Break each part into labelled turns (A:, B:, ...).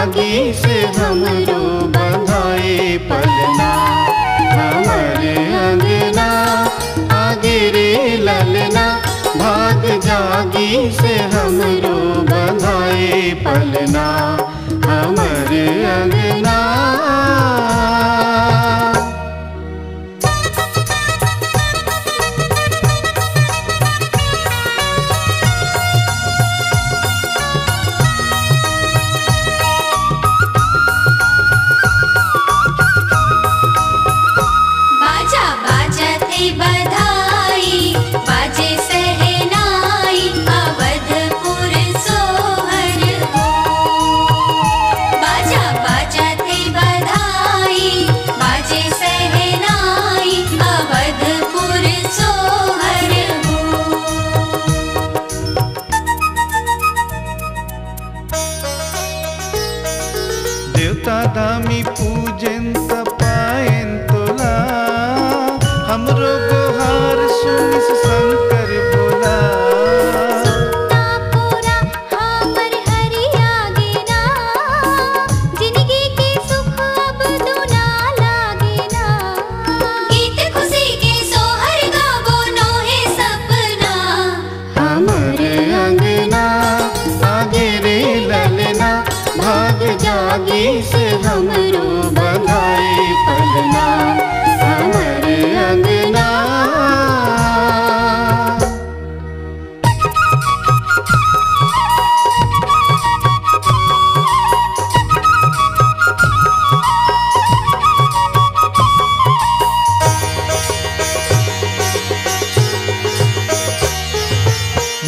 A: जागी से हमरो बंधाए पलना। हमारे अंगना आगे रे ललना, भाग जागी से हमरो बंधाए पलना। हमारे अंगना दामी पूजन तपायन तोला, हमरो गोहार सुनिस शंकर बोला।
B: सुनता पूरा हमर हरिया गेना, जिंदगी के सुख अब दुना लागेना। गीत खुशी के सोहर गाबो नोहे सपना।
A: हमरे अंगना आगे रे ललना, भाग जागी से हमरो बंधाए पलना। हमारे अंगना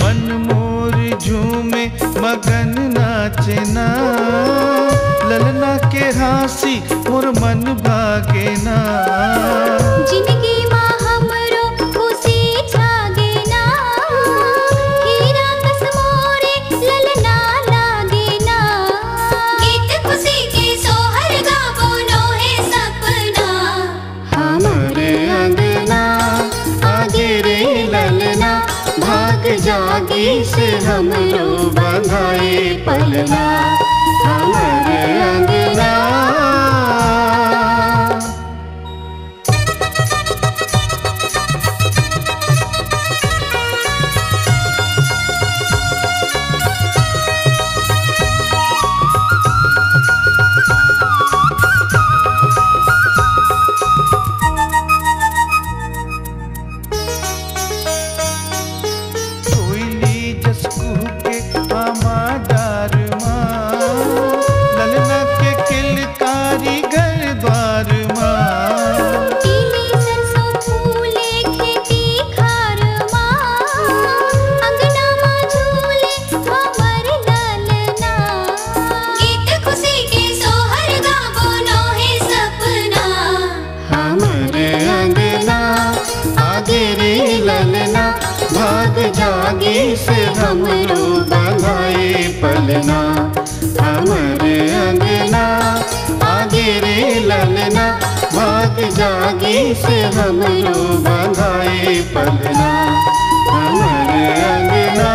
A: मन मोर झूमे मगन नाचना, ललना के हासी मोर मन भागेना।
B: जिंदगी माँ हमरो खुशी छागेना, हीरा कस मोरे ललना लागेना। गीत खुशी के सोहर गाबो नोहे सपना।
A: हमारे अंगना आगे रे ललना, भाग जागी से हमरो बंधाए पलना। हमारे अंगना कोयली जस कुह के आमादार माँ, ललना के किलकारी घर द्वार माँ।
B: पीली सरसों फूले खेती खार माँ, अंगना माँ झूले हमर ललना। गीत खुशी के सोहर गाबो नोहे सपना।
A: हमारे अंगना आगे रे ललना, भाग जागी से हमरो बंधाए पलना। हमारे अंगना आगे रे ललना, भाग जागी से हमरो बंधाए पलना। हमारे अंगना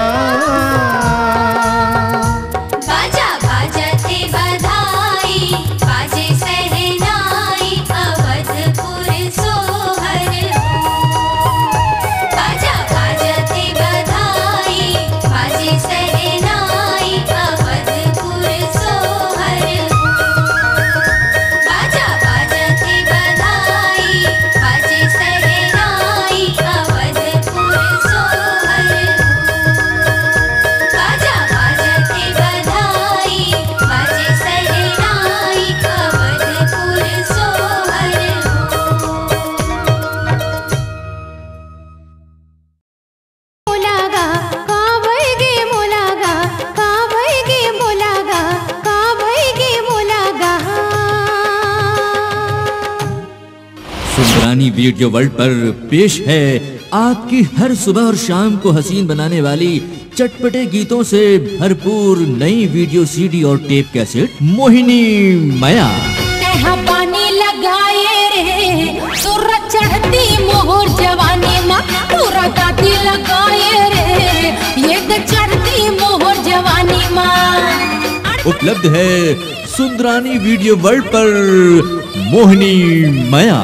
B: बाजा बाजते बधाई, बाजे सहनाई अवधपुर सोहर हो। बाजा बाजते बधाई, बाजे सहनाई अवधपुर सोहर हो। बाजा बाजते बधाई, बाजे सहनाई अवधपुर सोहर
C: सुंदरानी वीडियो वर्ल्ड पर पेश है आपकी हर सुबह और शाम को हसीन बनाने वाली चटपटे गीतों से भरपूर नई वीडियो सीडी और टेप कैसेट मोहिनी माया।
B: पानी लगाए रे सुर चढ़ती मोहर जवानी माँ पूरा दादी लगाए रे ये चढ़ती मोहर जवानी माँ।
C: उपलब्ध है सुंदरानी वीडियो वर्ल्ड पर मोहिनी माया।